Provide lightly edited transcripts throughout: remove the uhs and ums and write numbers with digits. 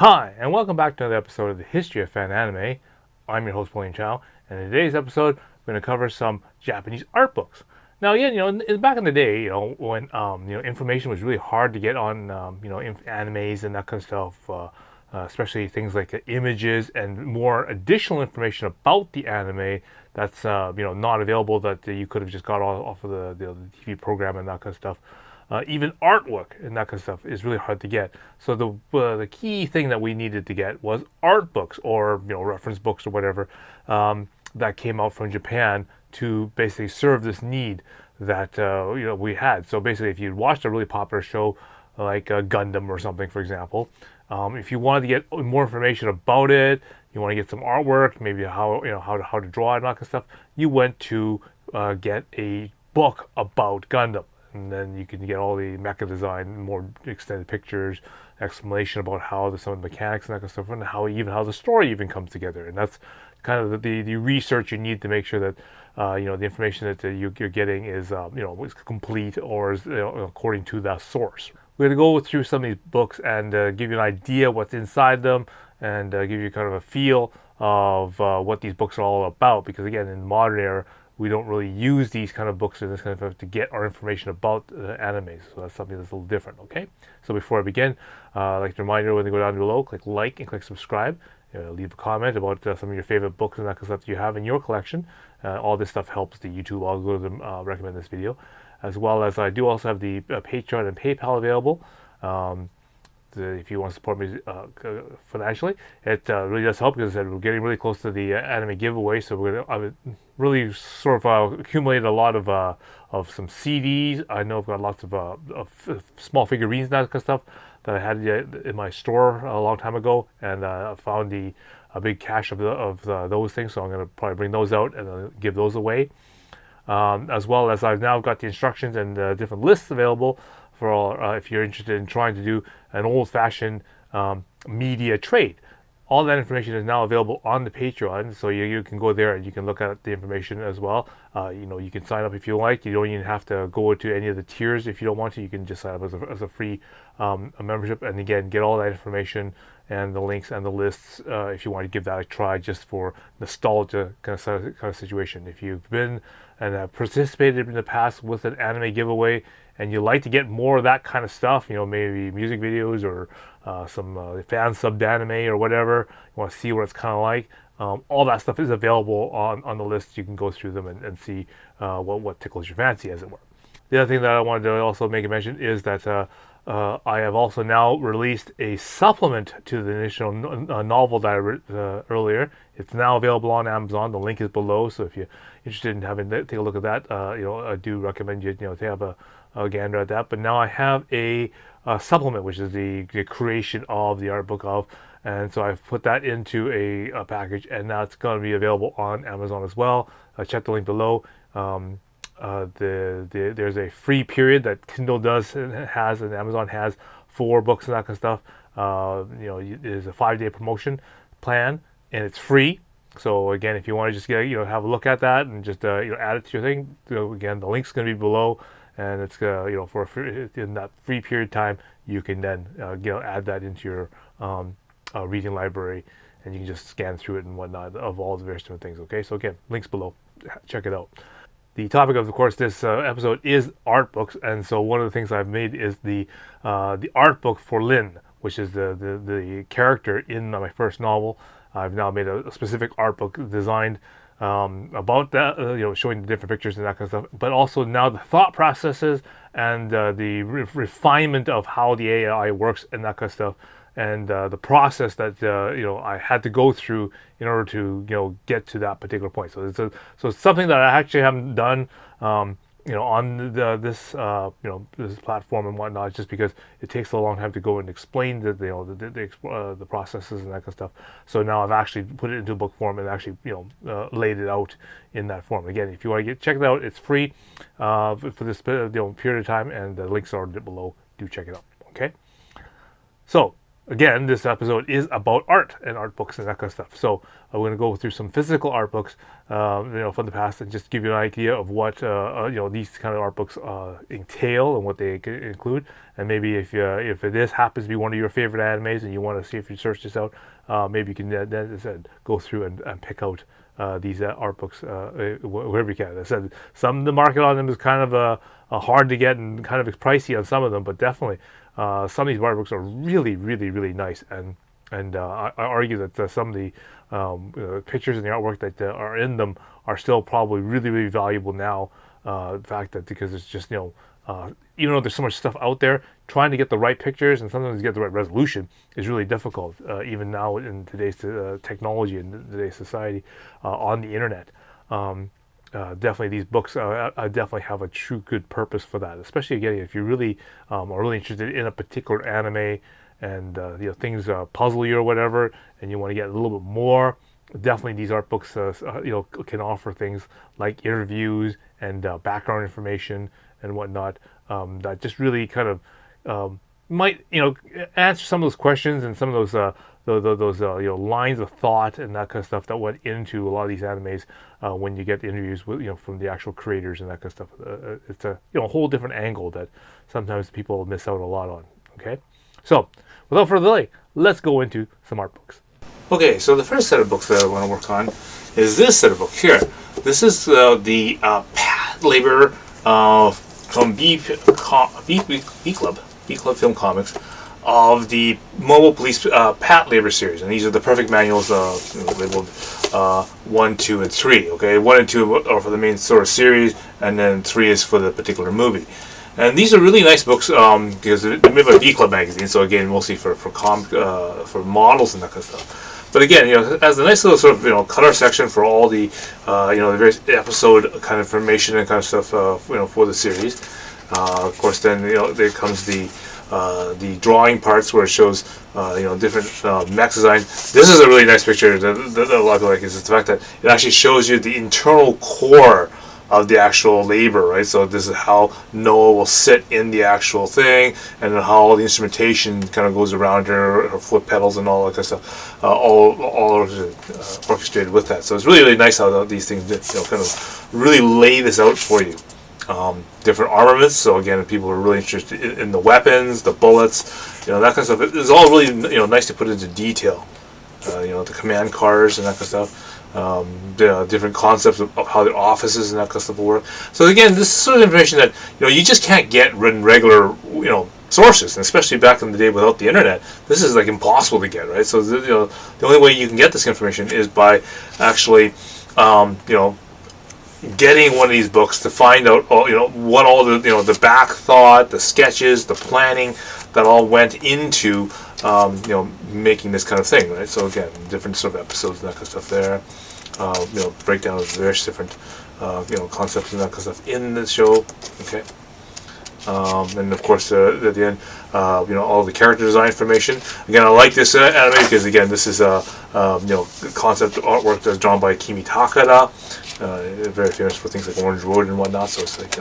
Hi, and welcome back to another episode of the History of Fan Anime. I'm your host, Chow, and in today's episode, we're going to cover some Japanese art books. Now, again, back in the day, when information was really hard to get on, animes and that kind of stuff, especially things like images and more additional information about the anime that's not available that you could have just got off of the TV program and that kind of stuff. Even artwork and that kind of stuff is really hard to get. So the key thing that we needed to get was art books or reference books or whatever that came out from Japan to basically serve this need that we had. So basically, if you watched a really popular show like Gundam or something, for example, if you wanted to get more information about it, you want to get some artwork, maybe how to draw and that kind of stuff, you went to get a book about Gundam. And then you can get all the mecha design, more extended pictures, explanation about how some of the mechanics and that kind of stuff, and how the story even comes together. And that's kind of the research you need to make sure that the information that you're getting is is complete or is according to that source. We're going to go through some of these books and give you an idea what's inside them and give you kind of a feel of what these books are all about. Because again, in the modern era, we don't really use these kind of books and this kind of stuff to get our information about animes. So that's something that's a little different, okay? So before I begin, I'd like to remind you when you go down below, click like and click subscribe. Leave a comment about some of your favorite books and that kind of stuff that you have in your collection. All this stuff helps the YouTube algorithm recommend this video. As well as I do also have the Patreon and PayPal available. If you want to support me financially, it really does help because we're getting really close to the anime giveaway. So I've really sort of accumulated a lot of some CDs. I know I've got lots of small figurines and that kind of stuff that I had in my store a long time ago, and I found a big cache of those things. So I'm going to probably bring those out and give those away. As well as I've now got the instructions and different lists available for all, if you're interested in trying to do an old-fashioned media trade. All that information is now available on the Patreon, so you can go there and you can look at the information as well. You can sign up if you like. You don't even have to go to any of the tiers if you don't want to. You can just sign up as a free membership, and again, get all that information and the links and the lists if you want to give that a try, just for nostalgia kind of situation. If you've been and have participated in the past with an anime giveaway, and you like to get more of that kind of stuff, maybe music videos or some fan subbed anime or whatever, you want to see what it's kind of like, all that stuff is available on the list. You can go through them and see what tickles your fancy, as it were. The other thing that I wanted to also make a mention is that I have also now released a supplement to the initial novel that I wrote earlier. It's now available on Amazon. The link is below, so if you're interested in take a look at that, I do recommend you to have a gander at that. But now I have a supplement, which is the creation of the art book of, and so I've put that into a package, and now it's going to be available on Amazon as well. Check the link below. There's a free period that Kindle has and Amazon has for books and that kind of stuff. There's a 5-day promotion plan, and it's free. So again, if you want to just have a look at that and just add it to your thing, again, the link's going to be below, and it's for in that free period time, you can then add that into your reading library, and you can just scan through it and whatnot of all the various different things. Okay, so again, links below. Check it out. The topic of course, this episode is art books, and so one of the things I've made is the art book for Lynn, which is the character in my first novel. I've now made a specific art book designed about that, showing the different pictures and that kind of stuff, but also now the thought processes and the refinement of how the AI works and that kind of stuff, and the process that I had to go through in order to get to that particular point. So it's something that I actually haven't done on this platform and whatnot, just because it takes a long time to go and explain the processes and that kind of stuff. So now I've actually put it into book form and actually laid it out in that form. Again, if you want to check it out, it's free for this period of time, and the links are below. Do check it out. Okay. So again, this episode is about art and art books and that kind of stuff. So I'm going to go through some physical art books, from the past, and just give you an idea of what these kind of art books entail and what they include. And maybe if this happens to be one of your favorite animes and you want to see if you search this out, maybe you can then go through and pick out these art books wherever you can. I said the market on them is kind of hard to get and kind of pricey on some of them, but definitely some of these art books are really, really, really nice. And I argue that some of the pictures and the artwork that are in them are still probably really, really valuable now. The fact that because it's just even though there's so much stuff out there, trying to get the right pictures and sometimes get the right resolution is really difficult, even now in today's technology and today's society on the internet. Definitely, these books definitely have a true good purpose for that. Especially again, if you really are really interested in a particular anime and things puzzle you or whatever, and you want to get a little bit more. Definitely, these art books can offer things like interviews and background information and whatnot that just really kind of might answer some of those questions and some of those lines of thought and that kind of stuff that went into a lot of these animes when you get the interviews with from the actual creators and that kind of stuff. It's a whole different angle that sometimes people miss out a lot on. Okay, so without further delay, let's go into some art books. Okay, so the first set of books that I want to work on is this set of books here. This is the Patlabor from B Club Film Comics of the Mobile Police Patlabor series, and these are the perfect manuals labeled 1, 2, and 3. Okay, 1 and 2 are for the main sort of series, and then 3 is for the particular movie. And these are really nice books because they're made by B Club magazine. So again, mostly for models and that kind of stuff. But again, it has a nice little sort of color section for all the the various episode kind of information and kind of stuff for the series. Of course, then there comes the drawing parts where it shows different mech designs. This is a really nice picture that a lot of people like, is the fact that it actually shows you the internal core of the actual labor, right? So this is how Noah will sit in the actual thing, and then how all the instrumentation kind of goes around her foot pedals and all that kind of stuff, all orchestrated with that. So it's really, really nice how these things kind of really lay this out for you. Different armaments. So again, if people are really interested in the weapons, the bullets, that kind of stuff. It's all really nice to put into detail. The command cars and that kind of stuff. The different concepts of how the offices and that kind of stuff will work. So again, this is sort of information that you just can't get in regular sources, and especially back in the day without the internet, this is like impossible to get, right? So the only way you can get this information is by actually getting one of these books to find out what all the back thought, the sketches, the planning that all went into making this kind of thing, right? So again, different sort of episodes and that kind of stuff there. Breakdown of various different concepts and that kind of stuff in the show. Okay. And of course, at the end, all the character design information. Again, I like this anime because again, this is concept artwork that's drawn by Kimi Takada, very famous for things like Orange Road and whatnot. So it's like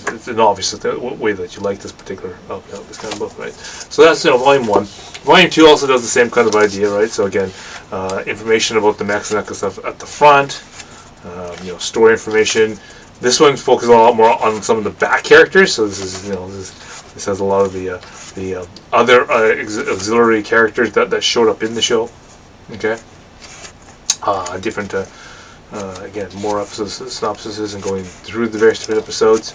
it's an obvious way that you like this particular this kind of book, right? So that's volume 1. Volume 2 also does the same kind of idea, right? So again, information about the mechs and that kind of stuff at the front. Story information. This one focuses a lot more on some of the back characters. So this is this has a lot of the other auxiliary characters that showed up in the show. Okay. Different again, more episodes, synopsises, and going through the various different episodes.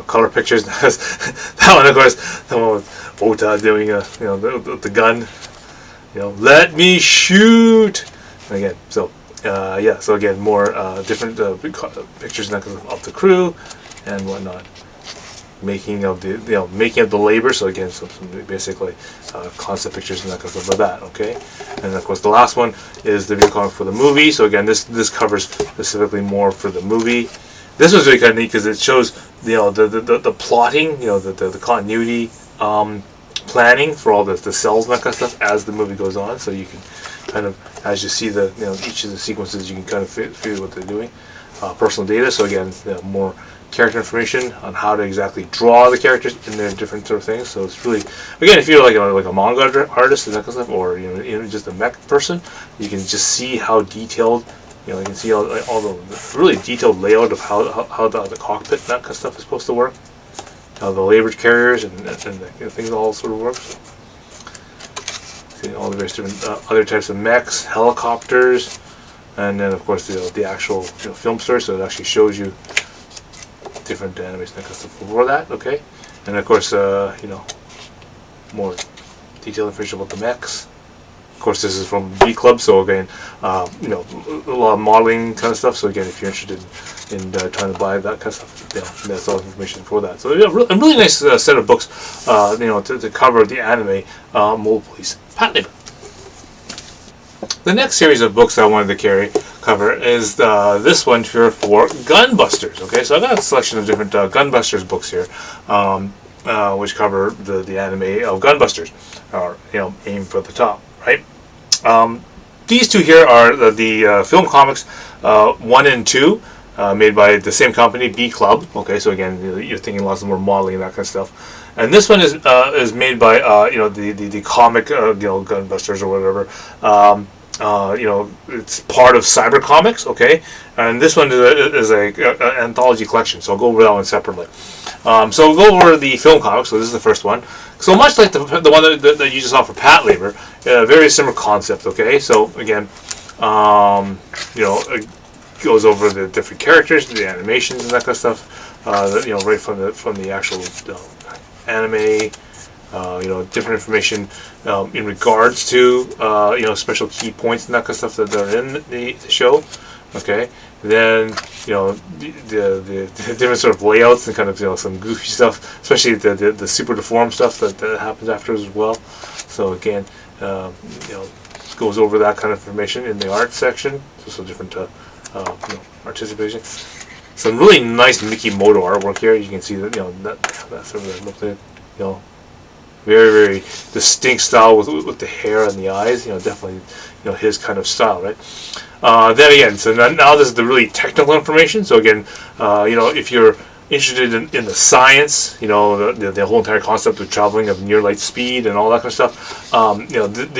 Color pictures. That one, of course, the one with Ota doing the gun. Let me shoot. And again, so. So again, more different pictures of the crew and whatnot, making of the labor. So again, some basically concept pictures and that kind of stuff like that. Okay, and of course the last one is the video comic for the movie. So again, this covers specifically more for the movie. This was really kind of neat because it shows the plotting, the continuity planning for all the cells and that kind of stuff as the movie goes on. So you can kind of, as you see each of the sequences, you can kind of figure what they're doing. Personal data. So again, more character information on how to exactly draw the characters in their different sort of things. So it's really, again, if you're like a manga artist and that kind of stuff, or just a mech person, you can just see how detailed. You can see all the really detailed layout of how the cockpit and that kind of stuff is supposed to work. How the leverage carriers and the things all sort of work. See all the various different other types of mechs, helicopters, and then of course the actual film story. So it actually shows you different animation and stuff before that. Okay, and of course more detailed information about the mechs. Of course, this is from B Club, so again, a lot of modeling kind of stuff. So again, if you're interested in trying to buy that kind of stuff, that's all information for that. So a really nice set of books, to cover the anime Mold Police Patlabor. The next series of books I wanted to cover is this one here for Gunbusters. Okay, so I got a selection of different Gunbusters books here, which cover the anime of Gunbusters, or Aim for the Top. Right. These two here are the film comics 1 and 2, made by the same company, B Club. Okay, so again, you're thinking lots of more modeling and that kind of stuff. And this one is made by the comic Gunbusters or whatever. It's part of Cyber Comics. Okay, and this one is an anthology collection. So I'll go over that one separately. So we'll go over the film comics. So this is the first one. So much like the one that you just saw for Patlabor, very similar concept. Okay, so again, it goes over the different characters, the animations, and that kind of stuff. Right from the actual anime. Different information in regards to special key points and that kind of stuff that are in the show. Okay, then the different sort of layouts and kind of some goofy stuff, especially the super deformed stuff that happens afterwards as well. So again, goes over that kind of information in the art section. So different artistic vision. Some really nice Mickey Moto artwork here. You can see that that sort of look at very, very distinct style with the hair and the eyes. Definitely his kind of style, right? Then again, so now this is the really technical information. So again, if you're interested in the science, the whole entire concept of traveling of near light speed and all that kind of stuff,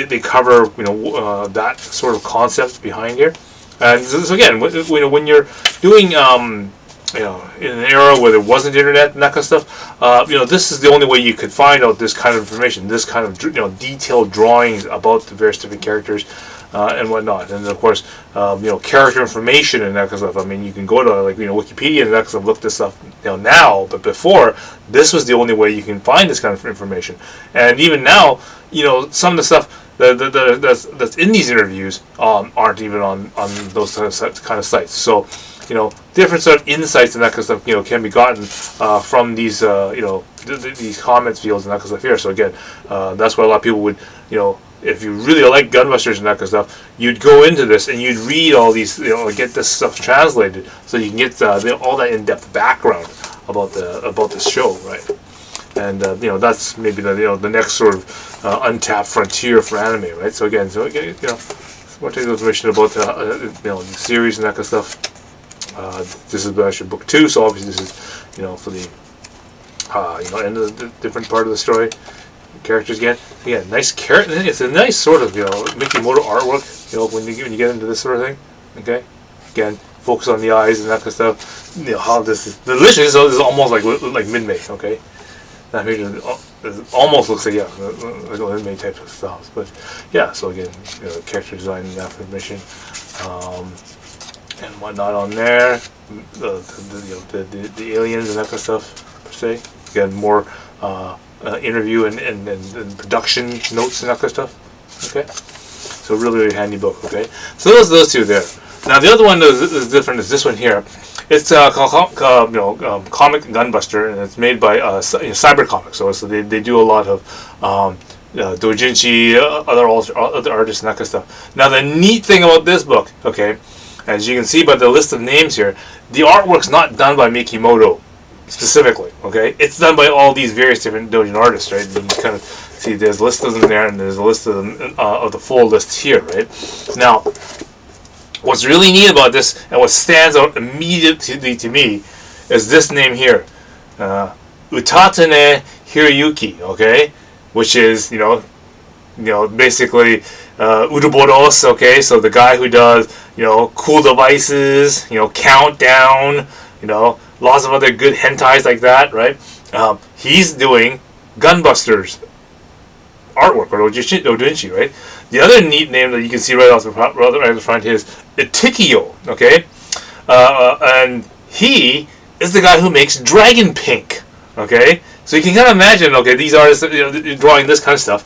they cover that sort of concept behind here. And so again, when you're doing in an era where there wasn't internet and that kind of stuff, this is the only way you could find out this kind of information, this kind of detailed drawings about the various different characters and whatnot. And of course, character information and that kind of stuff. I mean, you can go to Wikipedia and that kind of stuff, look this stuff now, but before, this was the only way you can find this kind of information. And even now, some of the stuff that's in these interviews aren't even on those kind of sites. So different sort of insights and that kind of stuff can be gotten from these these comments fields and that kind of stuff here. So again, that's why a lot of people would if you really like Gunbusters and that kind of stuff, you'd go into this and you'd read all these get this stuff translated so you can get all that in-depth background about this show, right? And that's maybe the next sort of untapped frontier for anime, right? So again, more technical information about the series and that kind of stuff. This is actually book 2, so obviously this is for the end of the different part of the story. Characters again, nice character. It's a nice sort of Mickey Moto artwork. When you get into this sort of thing. Okay, again, focus on the eyes and that kind of stuff. How this is delicious. This is almost like Mid-May. Okay. That it almost looks like like a anime type of styles, but so again, character design and information and whatnot on there, the aliens and that kind of stuff per se. Again, more interview and production notes and that kind of stuff. Okay, so really handy book. Okay, so those two there. Now the other one that is different is this one here. It's called Comic Gunbuster, and it's made by Cyber Comics. So they do a lot of doujinshi, other artists and that kind of stuff. Now the neat thing about this book, okay, as you can see by the list of names here, the artwork's not done by Mickey Moto specifically. Okay, it's done by all these various different doujin artists, right? You can kind of see there's a list of them there, and there's a list of them of the full list here, right? Now, what's really neat about this, and what stands out immediately to me, is this name here, Utatane Hiroyuki, okay, which is basically Uroboros, okay, so the guy who does cool devices, Countdown, lots of other good hentais like that, right? He's doing Gunbusters artwork, or Dojinshi, right? The other neat name that you can see right off the front is Itikio, okay? And he is the guy who makes Dragon Pink, okay? So you can kind of imagine, okay, these artists, drawing this kind of stuff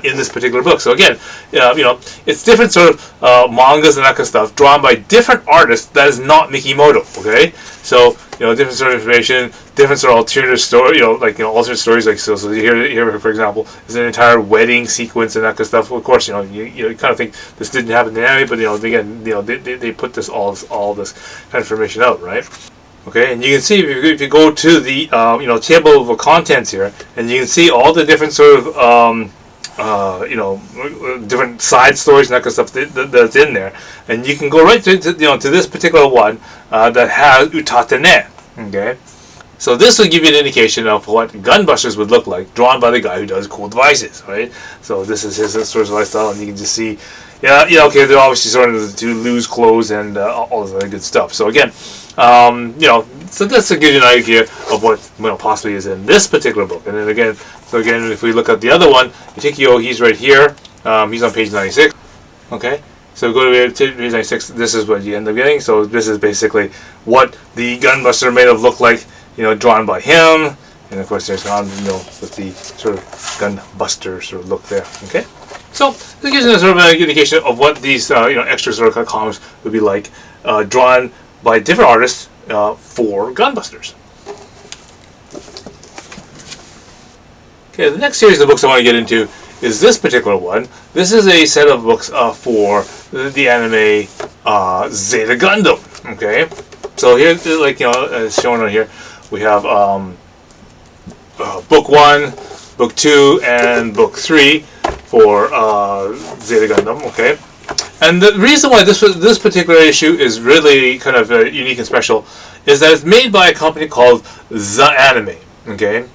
in this particular book. So again, it's different sort of mangas and that kind of stuff drawn by different artists that is not Mikimoto, okay? So different sort of information, different sort of alternative story, alternate stories. Like so here for example, is an entire wedding sequence and that kind of stuff. Well, of course, you kind of think this didn't happen in anime, but again, they put all this kind of information out, right? Okay, and you can see if you go to the table of contents here, and you can see all the different sort of different side stories and that kind of stuff that's in there, and you can go right to this particular one that has Utatane. Okay, so this will give you an indication of what Gunbusters would look like, drawn by the guy who does cool devices, right? So this is his sort of lifestyle, and you can just see, okay, they're obviously sort of to lose clothes and all this other good stuff. So again, so this will give you an idea of what possibly is in this particular book. And then again, if we look at the other one, Itikio, he's right here. He's on page 96. Okay, so go to page 96. This is what you end up getting. So this is basically what the Gunbuster may have looked like, drawn by him. And of course, there's with the sort of Gunbuster sort of look there. Okay, so this gives you sort of an indication of what these extra sort of comics would be like, drawn by different artists for Gunbusters. Okay, the next series of books I want to get into is this particular one. This is a set of books for the anime Zeta Gundam. Okay, so here, as shown on here, we have book 1, book 2, and book 3 for Zeta Gundam. Okay. And the reason why this particular issue is really kind of unique and special is that it's made by a company called The Anime. Okay,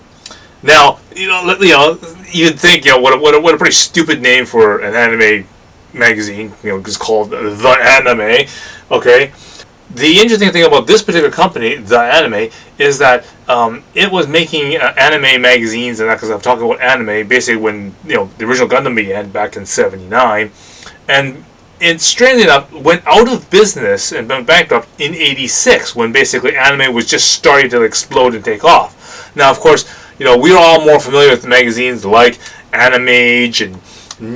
now you'd think what a pretty stupid name for an anime magazine. It's called The Anime. Okay, the interesting thing about this particular company, The Anime, is that it was making anime magazines and that because I'm talking about anime basically when the original Gundam began back in '79, and it, strangely enough, went out of business and went bankrupt in '86 when basically anime was just starting to explode and take off. Now, of course, we're all more familiar with the magazines like Animage and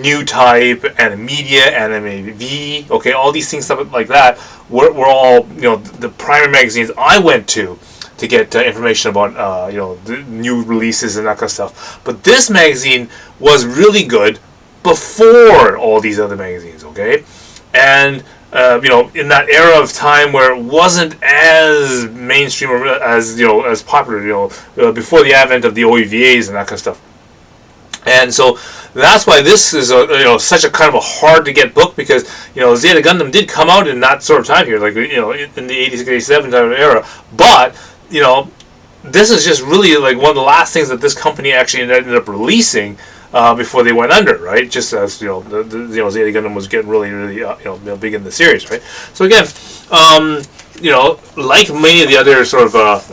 New Type, Animedia, Anime V, okay, all these things, stuff like that, were all, the primary magazines I went to get information about, the new releases and that kind of stuff. But this magazine was really good before all these other magazines, okay? And, in that era of time where it wasn't as mainstream or as, as popular, before the advent of the OEVAs and that kind of stuff. And so that's why this is such a kind of a hard to get book, because Zeta Gundam did come out in that sort of time here, like in the '86, '87 type of era. But this is just really like one of the last things that this company actually ended up releasing before they went under, right? Just as the Zeta Gundam was getting really big in the series, right? So again, like many of the other sort of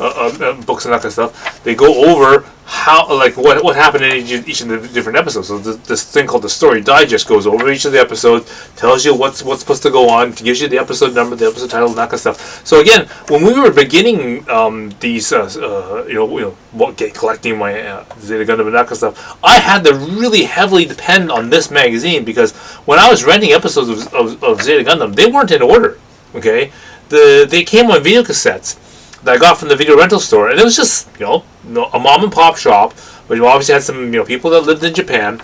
books and that kind of stuff, they go over how, what happened in each of the different episodes. So this thing called the Story Digest goes over each of the episodes, tells you what's supposed to go on, gives you the episode number, the episode title, and that kind of stuff. So again, when we were beginning these, collecting my Zeta Gundam and that kind of stuff, I had to really heavily depend on this magazine, because when I was renting episodes of Zeta Gundam, they weren't in order. Okay, they came on video cassettes that I got from the video rental store, and it was just a mom and pop shop, but you obviously had some people that lived in Japan,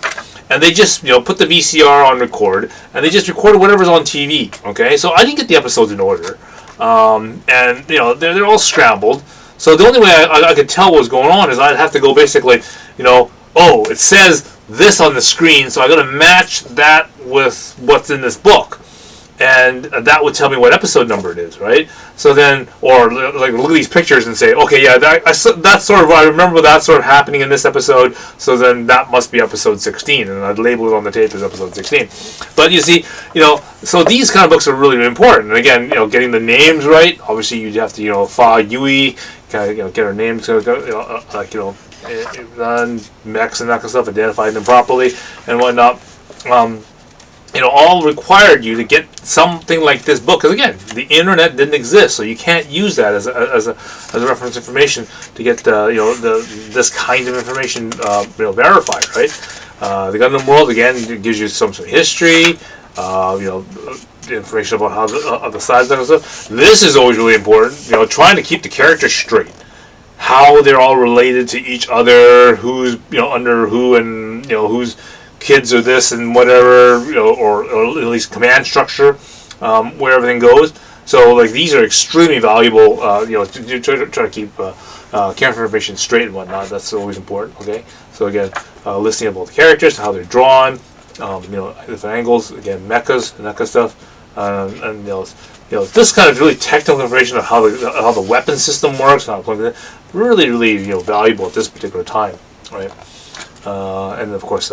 and they just put the VCR on record, and they just recorded whatever's on TV. Okay, so I didn't get the episodes in order, and they're all scrambled. So the only way I could tell what was going on is I'd have to go basically, oh, it says this on the screen, so I got to match that with what's in this book. and that would tell me what episode number it is, right? So then, or like look at these pictures and say, okay, yeah, that's sort of, I remember that sort of happening in this episode, so then that must be episode 16, and I'd label it on the tape as episode 16. But you see, so these kind of books are really, really important. And again, getting the names right, obviously you'd have to, Fa Yui, kind of, get our names, mechs and that kind of stuff, identify them properly and whatnot. All required you to get something like this book, because again, the internet didn't exist, so you can't use that as a reference information to get this kind of information verified, right? The Gundam world again gives you some history, information about how the sides and stuff. This is always really important. Trying to keep the characters straight, how they're all related to each other, who's under who, and who's kids or this and whatever, or at least command structure, where everything goes. So like these are extremely valuable. To try to keep character information straight and whatnot. That's always important. Okay. So again, listing about the characters, how they're drawn, different angles. Again, mechas and that kind of stuff, and this kind of really technical information of how the weapon system works, how it really, really valuable at this particular time, right? And of course,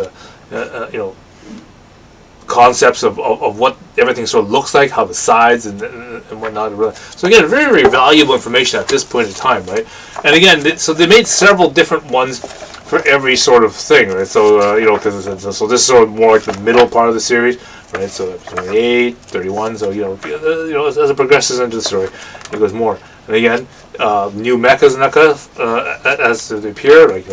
concepts of what everything sort of looks like, how the sides and whatnot. So again, very, very valuable information at this point in time, right? And again, so they made several different ones for every sort of thing, right? So because so this is sort of more like the middle part of the series, right? So 28, 31. So as it progresses into the story, it goes more. And again, new mechas and that kind of, as they appear, like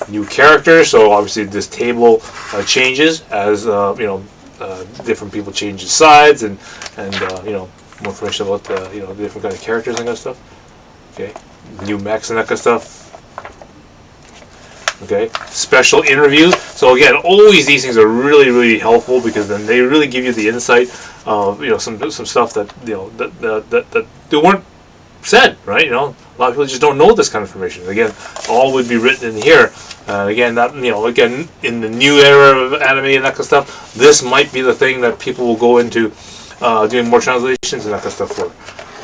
new characters. So obviously this table changes as different people change the sides and more information about the the different kind of characters and that kind of stuff. Okay, new mechs and that kind of stuff. Okay, special interviews. So again, always these things are really, really helpful, because then they really give you the insight of some stuff that that they weren't said, right? A lot of people just don't know this kind of information. Again, all would be written in here. Again, that again, in the new era of anime and that kind of stuff, this might be the thing that people will go into doing more translations and that kind of stuff for.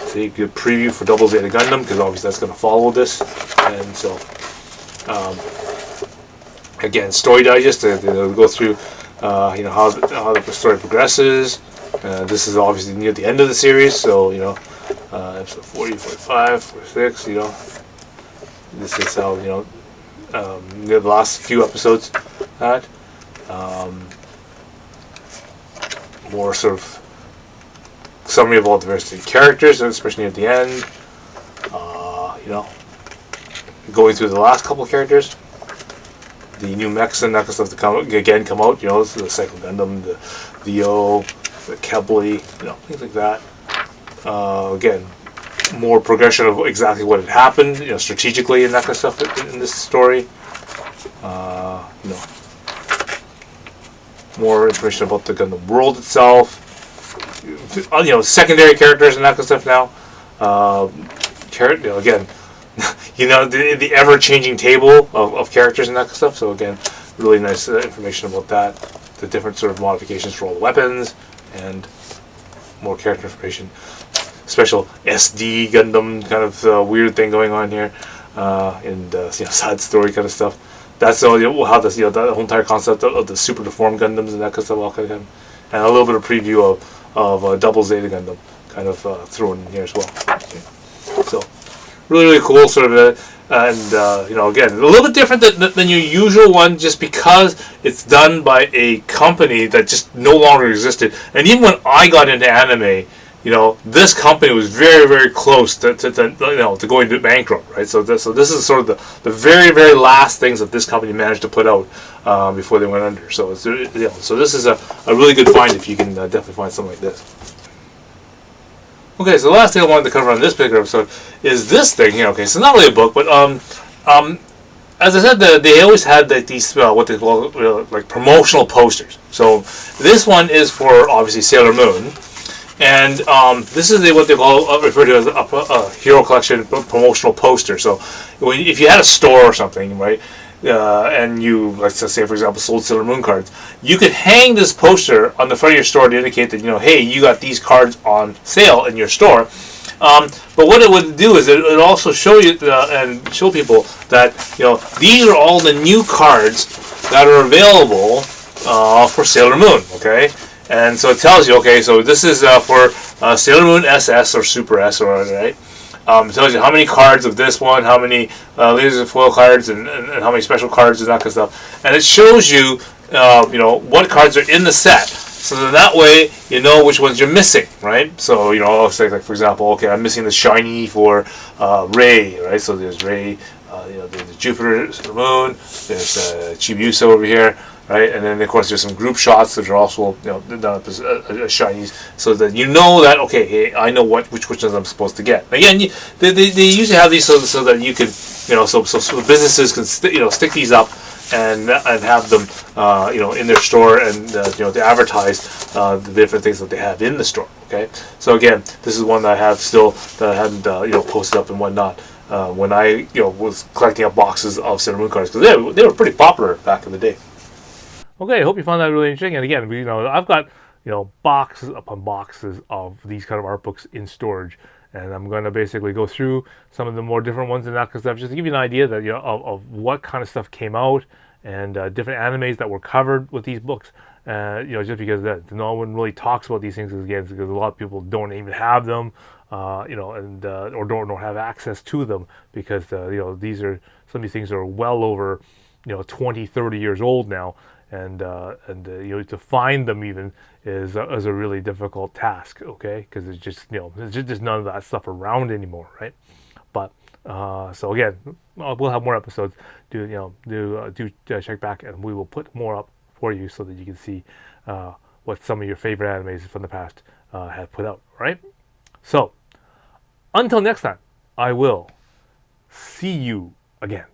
So you get a preview for Double Zeta Gundam, because obviously that's going to follow this, and so again, story digest. They'll go through how the story progresses. This is obviously near the end of the series, so episode 40, 45, 46, this is how, the last few episodes had, more sort of summary of all the various characters, especially at the end, going through the last couple of characters, the new mechs and that kind of stuff to come out, so the Psycho Gundam, the Leo, the Kebley, things like that. Again, more progression of exactly what had happened, strategically and that kind of stuff in this story. More information about the Gundam world itself. Secondary characters and that kind of stuff now. Again, the ever-changing table of characters and that kind of stuff. So again, really nice information about that. The different sort of modifications for all the weapons and more character information. Special SD Gundam kind of weird thing going on here, and side story kind of stuff. That's how the whole entire concept of the super deformed Gundams and that kind of stuff all kind of, and a little bit of preview of Double Zeta Gundam kind of thrown in here as well. Okay. So really, really cool sort of. And again, a little bit different than your usual one, just because it's done by a company that just no longer existed. And even when I got into anime, this company was very, very close to going to bankrupt, right? So this is sort of the very, very last things that this company managed to put out before they went under. So so this is a really good find if you can definitely find something like this. Okay, so the last thing I wanted to cover on this particular episode is this thing here. Okay, so not really a book, but as I said, they always had these what they call like promotional posters. So this one is for obviously Sailor Moon, and this is what they call referred to as a Hero Collection promotional poster. So if you had a store or something, right, and you, let's just say, for example, sold Sailor Moon cards, you could hang this poster on the front of your store to indicate that, hey, you got these cards on sale in your store. But what it would do is it would also show you and show people that these are all the new cards that are available for Sailor Moon. Okay, and so it tells you, okay, so this is for Sailor Moon SS or Super S or whatever, right? It tells you how many cards of this one, how many lasers and foil cards, and how many special cards and that kind of stuff. And it shows you, what cards are in the set. So then that way you know which ones you're missing, right? So I'll say, like, for example, okay, I'm missing the shiny for Ray, right? So there's Ray, there's Jupiter, the Moon, there's Chibiusa over here, right? And then of course there's some group shots that are also done up as shinies, so that you know that, okay, hey, I know which ones I'm supposed to get. Again, they usually have these so that you can so businesses can stick these up and have them in their store and to advertise the different things that they have in the store. Okay, so again, this is one that I have still that I hadn't posted up and whatnot when I was collecting up boxes of Sailor Moon cards, because they were pretty popular back in the day. Okay, I hope you found that really interesting. And again, I've got boxes upon boxes of these kind of art books in storage, and I'm going to basically go through some of the more different ones and that kind of stuff, just to give you an idea that of what kind of stuff came out and different animes that were covered with these books. Just because no one really talks about these things again, because a lot of people don't even have them, and or don't have access to them, because these are some of these things are well over 20, 30 years old now. And to find them even is a really difficult task, okay? Because it's just there's just none of that stuff around anymore, right? But so again, we'll have more episodes. Do check back, and we will put more up for you so that you can see what some of your favorite animes from the past have put out, right? So until next time, I will see you again.